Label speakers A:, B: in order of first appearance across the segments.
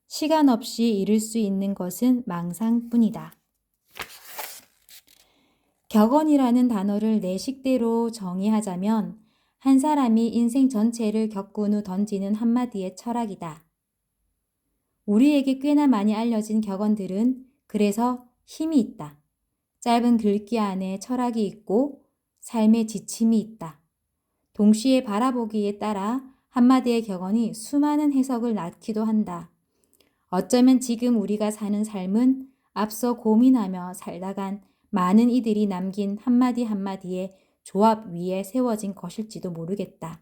A: 시간 없이 이룰 수 있는 것은 망상뿐이다. 격언이라는 단어를 내 식대로 정의하자면 한 사람이 인생 전체를 겪은 후 던지는 한마디의 철학이다. 우리에게 꽤나 많이 알려진 격언들은 그래서 힘이 있다. 짧은 글귀 안에 철학이 있고 삶의 지침이 있다. 동시에 바라보기에 따라 한마디의 격언이 수많은 해석을 낳기도 한다. 어쩌면 지금 우리가 사는 삶은 앞서 고민하며 살다간 많은 이들이 남긴 한마디 한마디의 조합 위에 세워진 것일지도 모르겠다.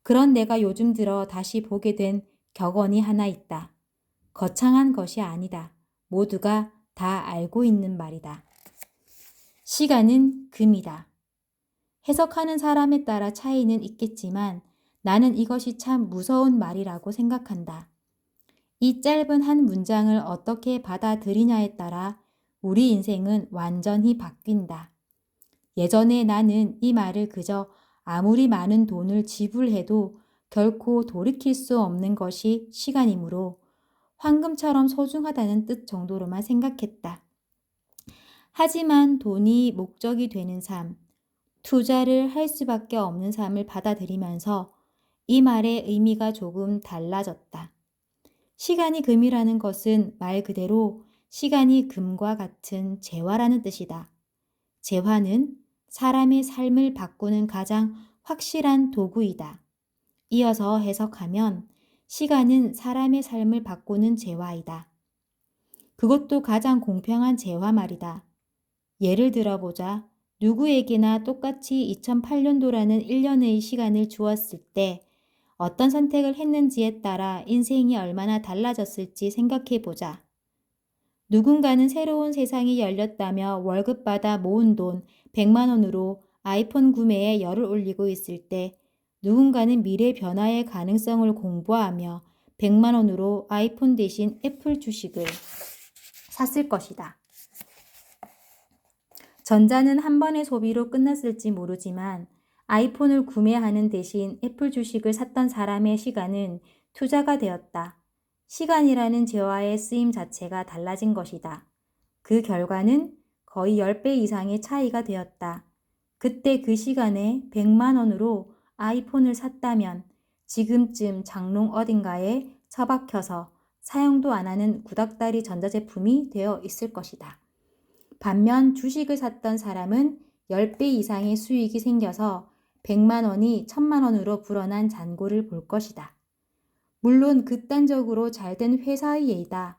A: 그런 내가 요즘 들어 다시 보게 된 격언이 하나 있다. 거창한 것이 아니다. 모두가 다 알고 있는 말이다. 시간은 금이다. 해석하는 사람에 따라 차이는 있겠지만 나는 이것이 참 무서운 말이라고 생각한다. 이 짧은 한 문장을 어떻게 받아들이냐에 따라 우리 인생은 완전히 바뀐다. 예전에 나는 이 말을 그저 아무리 많은 돈을 지불해도 결코 돌이킬 수 없는 것이 시간이므로 황금처럼 소중하다는 뜻 정도로만 생각했다. 하지만 돈이 목적이 되는 삶, 투자를 할 수밖에 없는 삶을 받아들이면서 이 말의 의미가 조금 달라졌다. 시간이 금이라는 것은 말 그대로 시간이 금과 같은 재화라는 뜻이다. 재화는 사람의 삶을 바꾸는 가장 확실한 도구이다. 이어서 해석하면 시간은 사람의 삶을 바꾸는 재화이다. 그것도 가장 공평한 재화 말이다. 예를 들어보자. 누구에게나 똑같이 2008년도라는 1년의 시간을 주었을 때 어떤 선택을 했는지에 따라 인생이 얼마나 달라졌을지 생각해보자. 누군가는 새로운 세상이 열렸다며 월급 받아 모은 돈 100만 원으로 아이폰 구매에 열을 올리고 있을 때 누군가는 미래 변화의 가능성을 공부하며 100만 원으로 아이폰 대신 애플 주식을 샀을 것이다. 전자는 한 번의 소비로 끝났을지 모르지만 아이폰을 구매하는 대신 애플 주식을 샀던 사람의 시간은 투자가 되었다. 시간이라는 재화의 쓰임 자체가 달라진 것이다. 그 결과는 거의 10배 이상의 차이가 되었다. 그때 그 시간에 100만 원으로 아이폰을 샀다면 지금쯤 장롱 어딘가에 처박혀서 사용도 안 하는 구닥다리 전자제품이 되어 있을 것이다. 반면 주식을 샀던 사람은 10배 이상의 수익이 생겨서 100만 원이 1000만 원으로 불어난 잔고를 볼 것이다. 물론 극단적으로 잘된 회사의 예이다.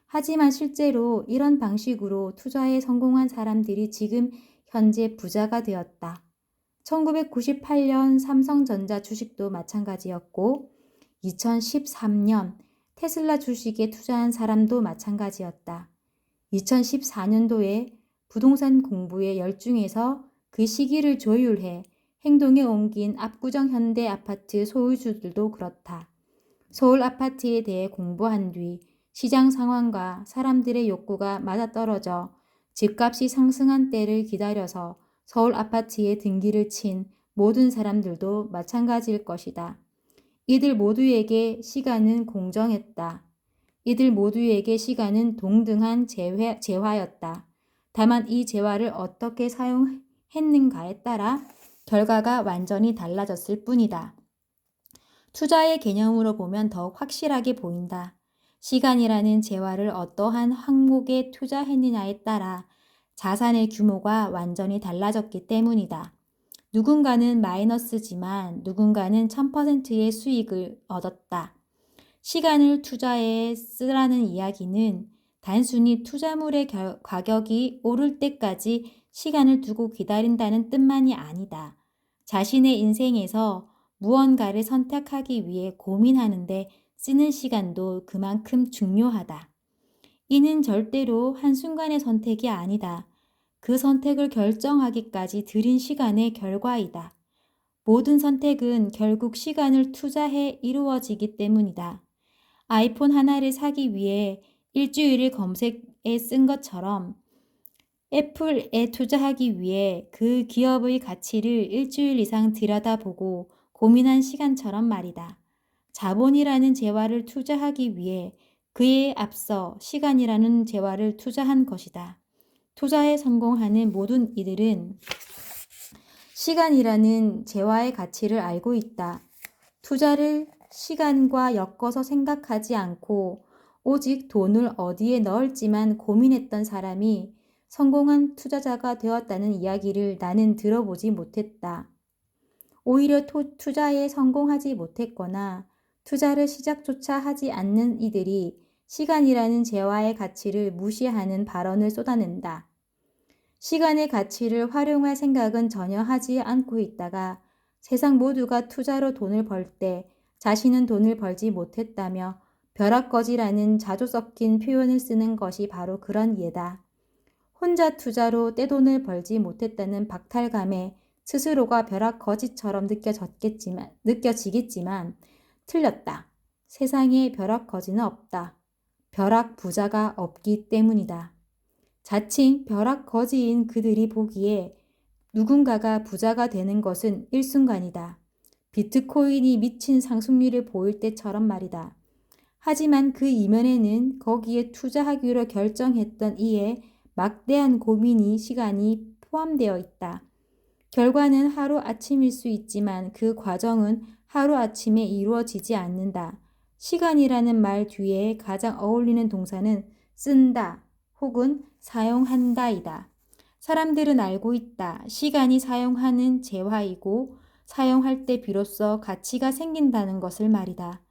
A: 하지만 실제로 이런 방식으로 투자에 성공한 사람들이 지금 현재 부자가 되었다. 1998년 삼성전자 주식도 마찬가지였고 2013년 테슬라 주식에 투자한 사람도 마찬가지였다. 2014년도에 부동산 공부에 열중해서 그 시기를 조율해 행동에 옮긴 압구정 현대 아파트 소유주들도 그렇다. 서울 아파트에 대해 공부한 뒤 시장 상황과 사람들의 욕구가 맞아떨어져 집값이 상승한 때를 기다려서 서울 아파트에 등기를 친 모든 사람들도 마찬가지일 것이다. 이들 모두에게 시간은 공정했다. 이들 모두에게 시간은 동등한 재화였다. 다만 이 재화를 어떻게 사용했는가에 따라 결과가 완전히 달라졌을 뿐이다. 투자의 개념으로 보면 더욱 확실하게 보인다. 시간이라는 재화를 어떠한 항목에 투자했느냐에 따라 자산의 규모가 완전히 달라졌기 때문이다. 누군가는 마이너스지만 누군가는 1000%의 수익을 얻었다. 시간을 투자에 쓰라는 이야기는 단순히 투자물의 가격이 오를 때까지 시간을 두고 기다린다는 뜻만이 아니다. 자신의 인생에서 무언가를 선택하기 위해 고민하는데 쓰는 시간도 그만큼 중요하다. 이는 절대로 한순간의 선택이 아니다. 그 선택을 결정하기까지 들인 시간의 결과이다. 모든 선택은 결국 시간을 투자해 이루어지기 때문이다. 아이폰 하나를 사기 위해 일주일을 검색에 쓴 것처럼 애플에 투자하기 위해 그 기업의 가치를 일주일 이상 들여다보고 고민한 시간처럼 말이다. 자본이라는 재화를 투자하기 위해 그에 앞서 시간이라는 재화를 투자한 것이다. 투자에 성공하는 모든 이들은 시간이라는 재화의 가치를 알고 있다. 투자를 시간과 엮어서 생각하지 않고 오직 돈을 어디에 넣을지만 고민했던 사람이 성공한 투자자가 되었다는 이야기를 나는 들어보지 못했다. 오히려 투자에 성공하지 못했거나 투자를 시작조차 하지 않는 이들이 시간이라는 재화의 가치를 무시하는 발언을 쏟아낸다. 시간의 가치를 활용할 생각은 전혀 하지 않고 있다가 세상 모두가 투자로 돈을 벌 때 자신은 돈을 벌지 못했다며 벼락거지라는 자조 섞인 표현을 쓰는 것이 바로 그런 예다. 혼자 투자로 떼돈을 벌지 못했다는 박탈감에 스스로가 벼락거지처럼 느껴지겠지만 틀렸다. 세상에 벼락거지는 없다. 벼락부자가 없기 때문이다. 자칭 벼락거지인 그들이 보기에 누군가가 부자가 되는 것은 일순간이다. 비트코인이 미친 상승률을 보일 때처럼 말이다. 하지만 그 이면에는 거기에 투자하기로 결정했던 이의 막대한 고민이 시간이 포함되어 있다. 결과는 하루아침일 수 있지만 그 과정은 하루아침에 이루어지지 않는다. 시간이라는 말 뒤에 가장 어울리는 동사는 쓴다 혹은 사용한다이다. 사람들은 알고 있다. 시간이 사용하는 재화이고 사용할 때 비로소 가치가 생긴다는 것을 말이다.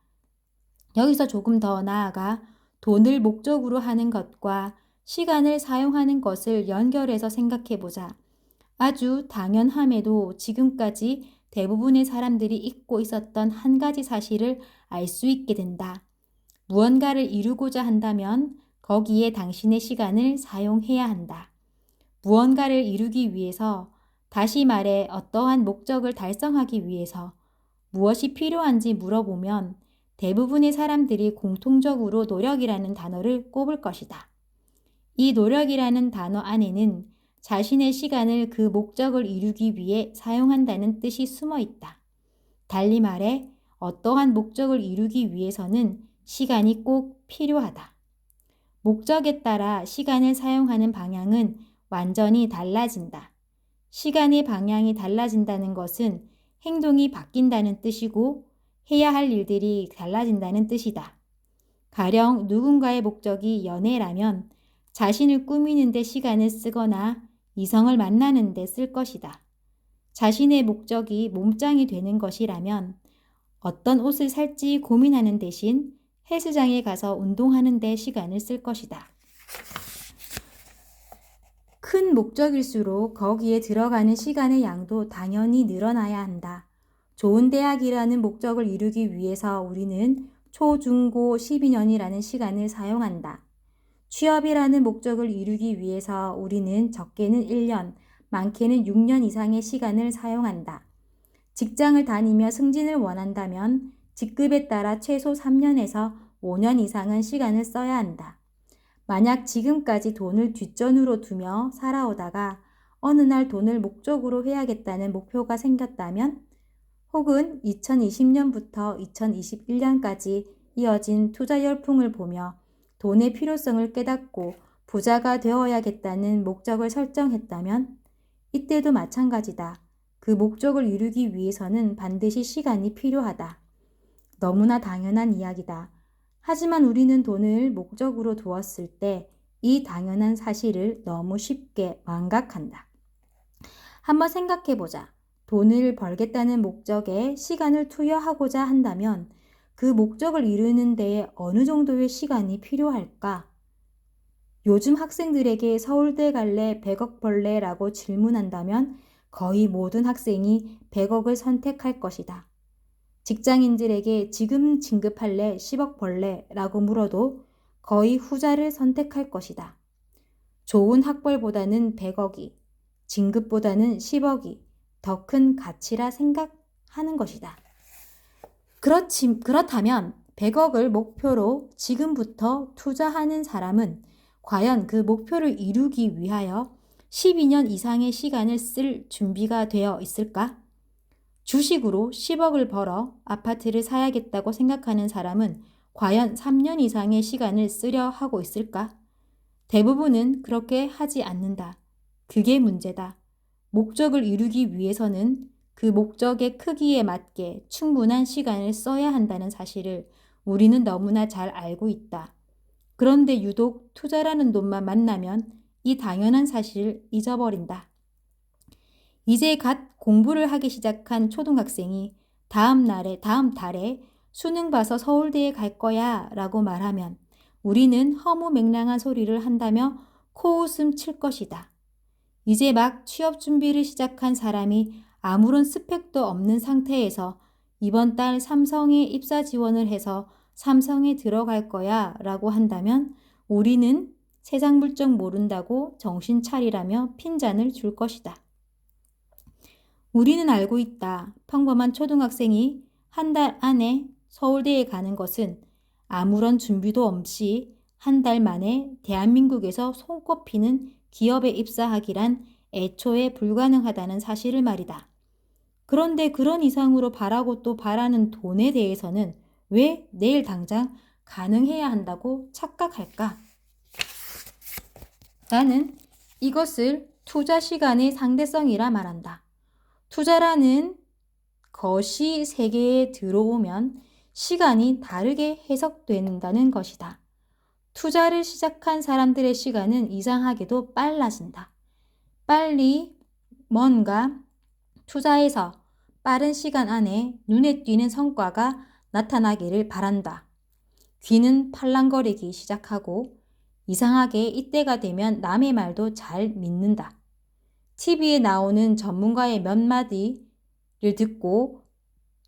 A: 여기서 조금 더 나아가 돈을 목적으로 하는 것과 시간을 사용하는 것을 연결해서 생각해보자. 아주 당연함에도 지금까지 대부분의 사람들이 잊고 있었던 한 가지 사실을 알 수 있게 된다. 무언가를 이루고자 한다면 거기에 당신의 시간을 사용해야 한다. 무언가를 이루기 위해서, 다시 말해 어떠한 목적을 달성하기 위해서 무엇이 필요한지 물어보면 대부분의 사람들이 공통적으로 노력이라는 단어를 꼽을 것이다. 이 노력이라는 단어 안에는 자신의 시간을 그 목적을 이루기 위해 사용한다는 뜻이 숨어 있다. 달리 말해 어떠한 목적을 이루기 위해서는 시간이 꼭 필요하다. 목적에 따라 시간을 사용하는 방향은 완전히 달라진다. 시간의 방향이 달라진다는 것은 행동이 바뀐다는 뜻이고 해야 할 일들이 달라진다는 뜻이다. 가령 누군가의 목적이 연애라면 자신을 꾸미는 데 시간을 쓰거나 이성을 만나는 데 쓸 것이다. 자신의 목적이 몸짱이 되는 것이라면 어떤 옷을 살지 고민하는 대신 헬스장에 가서 운동하는 데 시간을 쓸 것이다. 큰 목적일수록 거기에 들어가는 시간의 양도 당연히 늘어나야 한다. 좋은 대학이라는 목적을 이루기 위해서 우리는 초, 중, 고 12년이라는 시간을 사용한다. 취업이라는 목적을 이루기 위해서 우리는 적게는 1년, 많게는 6년 이상의 시간을 사용한다. 직장을 다니며 승진을 원한다면 직급에 따라 최소 3년에서 5년 이상은 시간을 써야 한다. 만약 지금까지 돈을 뒷전으로 두며 살아오다가 어느 날 돈을 목적으로 해야겠다는 목표가 생겼다면, 혹은 2020년부터 2021년까지 이어진 투자 열풍을 보며 돈의 필요성을 깨닫고 부자가 되어야겠다는 목적을 설정했다면 이때도 마찬가지다. 그 목적을 이루기 위해서는 반드시 시간이 필요하다. 너무나 당연한 이야기다. 하지만 우리는 돈을 목적으로 두었을 때 이 당연한 사실을 너무 쉽게 망각한다. 한번 생각해보자. 돈을 벌겠다는 목적에 시간을 투여하고자 한다면 그 목적을 이루는 데에 어느 정도의 시간이 필요할까? 요즘 학생들에게 서울대 갈래 100억 벌래? 라고 질문한다면 거의 모든 학생이 100억을 선택할 것이다. 직장인들에게 지금 진급할래 10억 벌래? 라고 물어도 거의 후자를 선택할 것이다. 좋은 학벌보다는 100억이, 진급보다는 10억이 더 큰 가치라 생각하는 것이다. 그렇다면 100억을 목표로 지금부터 투자하는 사람은 과연 그 목표를 이루기 위하여 12년 이상의 시간을 쓸 준비가 되어 있을까? 주식으로 10억을 벌어 아파트를 사야겠다고 생각하는 사람은 과연 3년 이상의 시간을 쓰려 하고 있을까? 대부분은 그렇게 하지 않는다. 그게 문제다. 목적을 이루기 위해서는 그 목적의 크기에 맞게 충분한 시간을 써야 한다는 사실을 우리는 너무나 잘 알고 있다. 그런데 유독 투자라는 돈만 만나면 이 당연한 사실을 잊어버린다. 이제 갓 공부를 하기 시작한 초등학생이 다음 달에 수능 봐서 서울대에 갈 거야 라고 말하면 우리는 허무맹랑한 소리를 한다며 코웃음 칠 것이다. 이제 막 취업 준비를 시작한 사람이 아무런 스펙도 없는 상태에서 이번 달 삼성에 입사 지원을 해서 삼성에 들어갈 거야 라고 한다면 우리는 세상 물정 모른다고 정신 차리라며 핀잔을 줄 것이다. 우리는 알고 있다. 평범한 초등학생이 한 달 안에 서울대에 가는 것은 아무런 준비도 없이 한 달 만에 대한민국에서 손꼽히는 기업에 입사하기란 애초에 불가능하다는 사실을 말이다. 그런데 그런 이상으로 바라고 또 바라는 돈에 대해서는 왜 내일 당장 가능해야 한다고 착각할까? 나는 이것을 투자 시간의 상대성이라 말한다. 투자라는 것이 세계에 들어오면 시간이 다르게 해석된다는 것이다. 투자를 시작한 사람들의 시간은 이상하게도 빨라진다. 빨리 뭔가 투자해서 빠른 시간 안에 눈에 띄는 성과가 나타나기를 바란다. 귀는 팔랑거리기 시작하고 이상하게 이때가 되면 남의 말도 잘 믿는다. TV에 나오는 전문가의 몇 마디를 듣고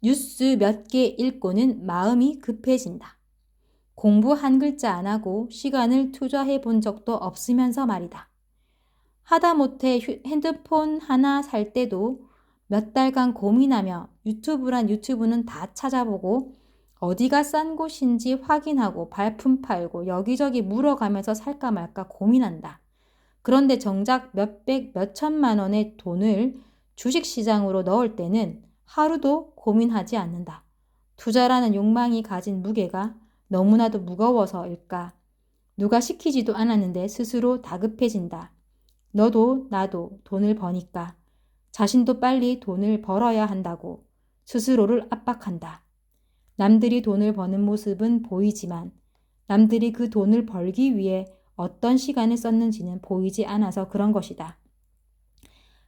A: 뉴스 몇 개 읽고는 마음이 급해진다. 공부 한 글자 안 하고 시간을 투자해 본 적도 없으면서 말이다. 하다못해 핸드폰 하나 살 때도 몇 달간 고민하며 유튜브는 다 찾아보고 어디가 싼 곳인지 확인하고 발품 팔고 여기저기 물어가면서 살까 말까 고민한다. 그런데 정작 몇백, 몇천만 원의 돈을 주식시장으로 넣을 때는 하루도 고민하지 않는다. 투자라는 욕망이 가진 무게가 너무나도 무거워서일까? 누가 시키지도 않았는데 스스로 다급해진다. 너도 나도 돈을 버니까 자신도 빨리 돈을 벌어야 한다고 스스로를 압박한다. 남들이 돈을 버는 모습은 보이지만 남들이 그 돈을 벌기 위해 어떤 시간을 썼는지는 보이지 않아서 그런 것이다.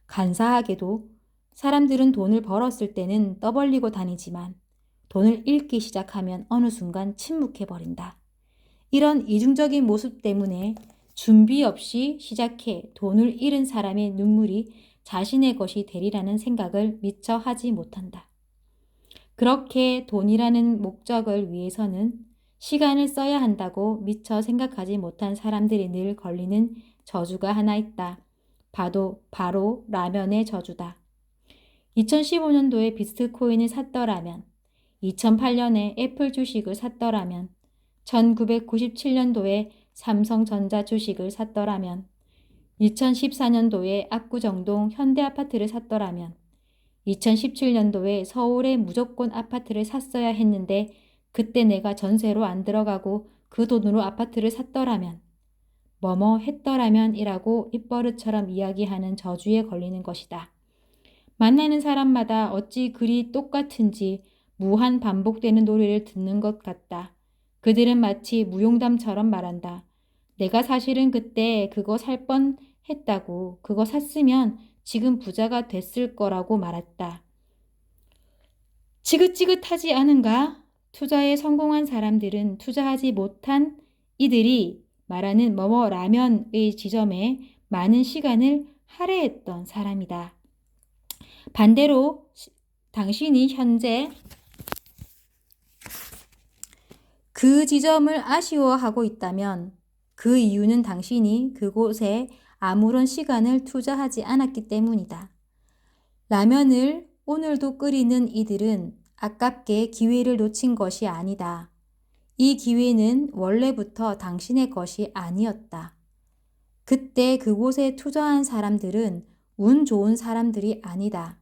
A: 간사하게도 사람들은 돈을 벌었을 때는 떠벌리고 다니지만 돈을 잃기 시작하면 어느 순간 침묵해버린다. 이런 이중적인 모습 때문에 준비 없이 시작해 돈을 잃은 사람의 눈물이 자신의 것이 되리라는 생각을 미처 하지 못한다. 그렇게 돈이라는 목적을 위해서는 시간을 써야 한다고 미처 생각하지 못한 사람들이 늘 걸리는 저주가 하나 있다. 바로 라면의 저주다. 2015년도에 비트코인을 샀더라면, 2008년에 애플 주식을 샀더라면, 1997년도에 삼성전자 주식을 샀더라면, 2014년도에 압구정동 현대아파트를 샀더라면, 2017년도에 서울의 무조건 아파트를 샀어야 했는데 그때 내가 전세로 안 들어가고 그 돈으로 아파트를 샀더라면, 뭐뭐 했더라면이라고 입버릇처럼 이야기하는 저주에 걸리는 것이다. 만나는 사람마다 어찌 그리 똑같은지 무한 반복되는 노래를 듣는 것 같다. 그들은 마치 무용담처럼 말한다. 내가 사실은 그때 그거 살 뻔 했다고, 그거 샀으면 지금 부자가 됐을 거라고 말했다. 지긋지긋하지 않은가? 투자에 성공한 사람들은 투자하지 못한 이들이 말하는 뭐뭐 라면의 지점에 많은 시간을 할애했던 사람이다. 반대로 당신이 현재 그 지점을 아쉬워하고 있다면 그 이유는 당신이 그곳에 아무런 시간을 투자하지 않았기 때문이다. 라면을 오늘도 끓이는 이들은 아깝게 기회를 놓친 것이 아니다. 이 기회는 원래부터 당신의 것이 아니었다. 그때 그곳에 투자한 사람들은 운 좋은 사람들이 아니다.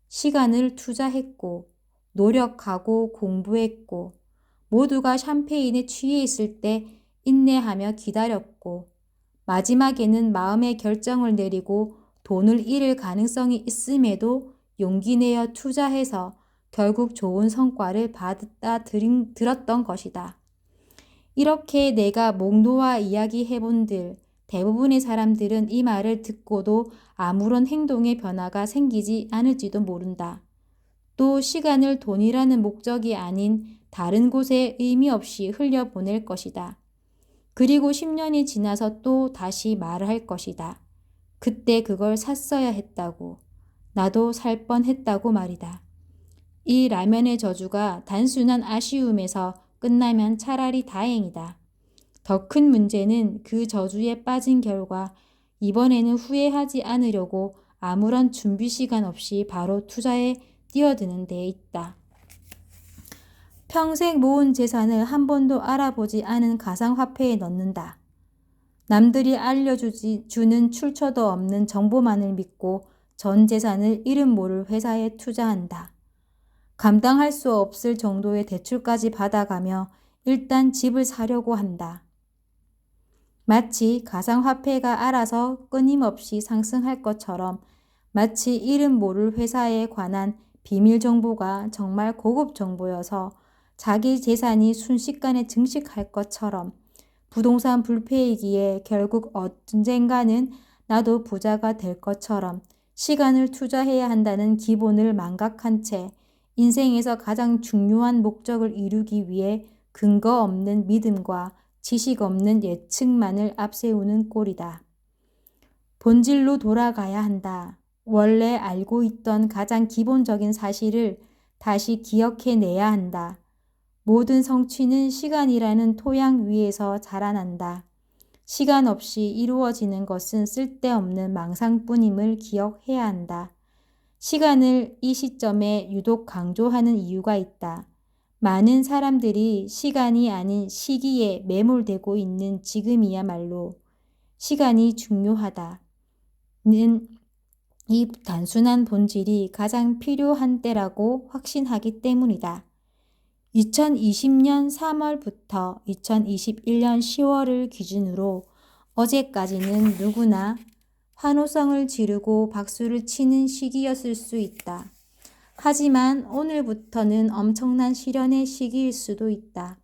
A: 시간을 투자했고, 노력하고 공부했고, 모두가 샴페인에 취해 있을 때 인내하며 기다렸고 마지막에는 마음의 결정을 내리고 돈을 잃을 가능성이 있음에도 용기 내어 투자해서 결국 좋은 성과를 들었던 것이다. 이렇게 내가 목 놓아 이야기해본들 대부분의 사람들은 이 말을 듣고도 아무런 행동의 변화가 생기지 않을지도 모른다. 또 시간을 돈이라는 목적이 아닌 다른 곳에 의미 없이 흘려보낼 것이다. 그리고 10년이 지나서 또 다시 말을 할 것이다. 그때 그걸 샀어야 했다고. 나도 살 뻔했다고 말이다. 이 라면의 저주가 단순한 아쉬움에서 끝나면 차라리 다행이다. 더 큰 문제는 그 저주에 빠진 결과 이번에는 후회하지 않으려고 아무런 준비 시간 없이 바로 투자에 뛰어드는 데 있다. 평생 모은 재산을 한 번도 알아보지 않은 가상화폐에 넣는다. 남들이 알려주는 출처도 없는 정보만을 믿고 전 재산을 이름 모를 회사에 투자한다. 감당할 수 없을 정도의 대출까지 받아가며 일단 집을 사려고 한다. 마치 가상화폐가 알아서 끊임없이 상승할 것처럼 마치 이름 모를 회사에 관한 비밀 정보가 정말 고급 정보여서 자기 재산이 순식간에 증식할 것처럼 부동산 불패이기에 결국 언젠가는 나도 부자가 될 것처럼 시간을 투자해야 한다는 기본을 망각한 채 인생에서 가장 중요한 목적을 이루기 위해 근거 없는 믿음과 지식 없는 예측만을 앞세우는 꼴이다. 본질로 돌아가야 한다. 원래 알고 있던 가장 기본적인 사실을 다시 기억해내야 한다. 모든 성취는 시간이라는 토양 위에서 자라난다. 시간 없이 이루어지는 것은 쓸데없는 망상뿐임을 기억해야 한다. 시간을 이 시점에 유독 강조하는 이유가 있다. 많은 사람들이 시간이 아닌 시기에 매몰되고 있는 지금이야말로 시간이 중요하다는 이 단순한 본질이 가장 필요한 때라고 확신하기 때문이다. 2020년 3월부터 2021년 10월을 기준으로 어제까지는 누구나 환호성을 지르고 박수를 치는 시기였을 수 있다. 하지만 오늘부터는 엄청난 시련의 시기일 수도 있다.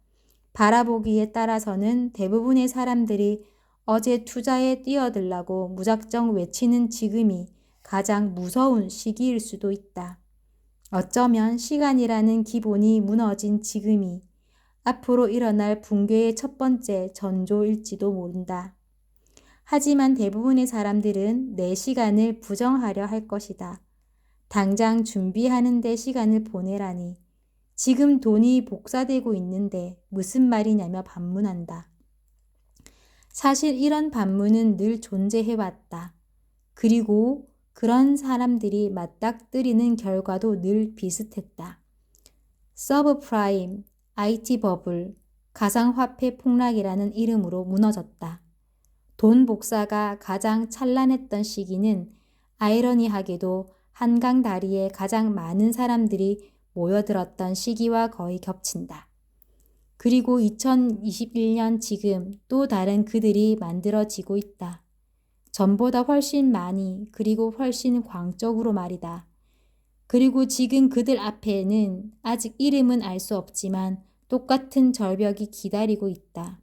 A: 바라보기에 따라서는 대부분의 사람들이 어제 투자에 뛰어들라고 무작정 외치는 지금이 가장 무서운 시기일 수도 있다. 어쩌면 시간이라는 기본이 무너진 지금이 앞으로 일어날 붕괴의 첫 번째 전조일지도 모른다. 하지만 대부분의 사람들은 내 시간을 부정하려 할 것이다. 당장 준비하는 데 시간을 보내라니. 지금 돈이 복사되고 있는데 무슨 말이냐며 반문한다. 사실 이런 반문은 늘 존재해왔다. 그리고 그런 사람들이 맞닥뜨리는 결과도 늘 비슷했다. 서브프라임, IT 버블, 가상화폐 폭락이라는 이름으로 무너졌다. 돈 복사가 가장 찬란했던 시기는 아이러니하게도 한강 다리에 가장 많은 사람들이 모여들었던 시기와 거의 겹친다. 그리고 2021년 지금 또 다른 그들이 만들어지고 있다. 전보다 훨씬 많이 그리고 훨씬 광적으로 말이다. 그리고 지금 그들 앞에는 아직 이름은 알 수 없지만 똑같은 절벽이 기다리고 있다.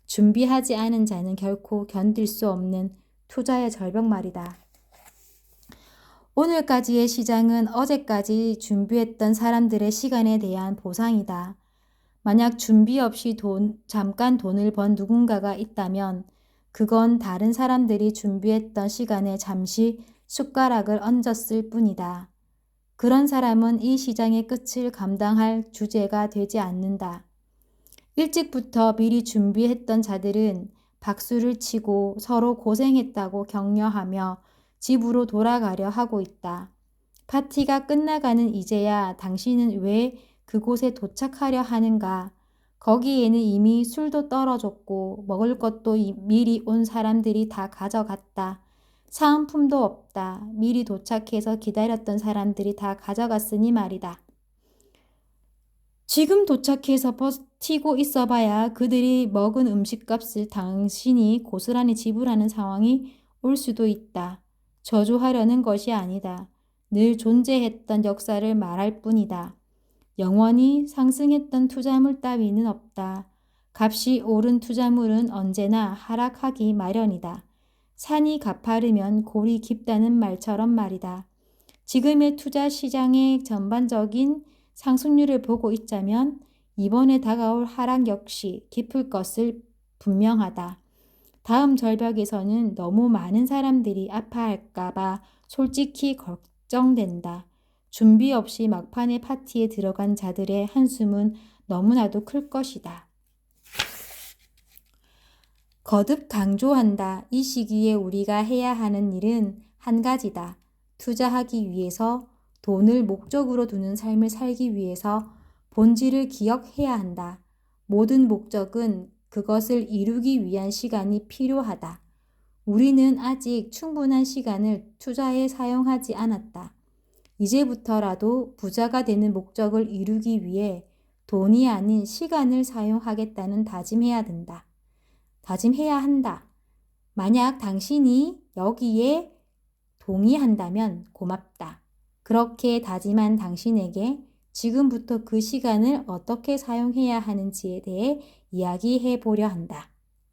A: 준비하지 않은 자는 결코 견딜 수 없는 투자의 절벽 말이다. 오늘까지의 시장은 어제까지 준비했던 사람들의 시간에 대한 보상이다. 만약 준비 없이 잠깐 돈을 번 누군가가 있다면 그건 다른 사람들이 준비했던 시간에 잠시 숟가락을 얹었을 뿐이다. 그런 사람은 이 시장의 끝을 감당할 주제가 되지 않는다. 일찍부터 미리 준비했던 자들은 박수를 치고 서로 고생했다고 격려하며 집으로 돌아가려 하고 있다. 파티가 끝나가는 이제야 당신은 왜 그곳에 도착하려 하는가? 거기에는 이미 술도 떨어졌고 먹을 것도 미리 온 사람들이 다 가져갔다. 사은품도 없다. 미리 도착해서 기다렸던 사람들이 다 가져갔으니 말이다. 지금 도착해서 버티고 있어봐야 그들이 먹은 음식값을 당신이 고스란히 지불하는 상황이 올 수도 있다. 저주하려는 것이 아니다. 늘 존재했던 역사를 말할 뿐이다. 영원히 상승했던 투자물 따위는 없다. 값이 오른 투자물은 언제나 하락하기 마련이다. 산이 가파르면 골이 깊다는 말처럼 말이다. 지금의 투자 시장의 전반적인 상승률을 보고 있자면 이번에 다가올 하락 역시 깊을 것을 분명하다. 다음 절벽에서는 너무 많은 사람들이 아파할까봐 솔직히 걱정된다. 준비 없이 막판의 파티에 들어간 자들의 한숨은 너무나도 클 것이다. 거듭 강조한다. 이 시기에 우리가 해야 하는 일은 한 가지다. 투자하기 위해서, 돈을 목적으로 두는 삶을 살기 위해서 본질을 기억해야 한다. 모든 목적은 그것을 이루기 위한 시간이 필요하다. 우리는 아직 충분한 시간을 투자에 사용하지 않았다. 이제부터라도 부자가 되는 목적을 이루기 위해 돈이 아닌 시간을 사용하겠다는 다짐해야 한다. 만약 당신이 여기에 동의한다면 고맙다. 그렇게 다짐한 당신에게 지금부터 그 시간을 어떻게 사용해야 하는지에 대해 이야기해 보려 한다.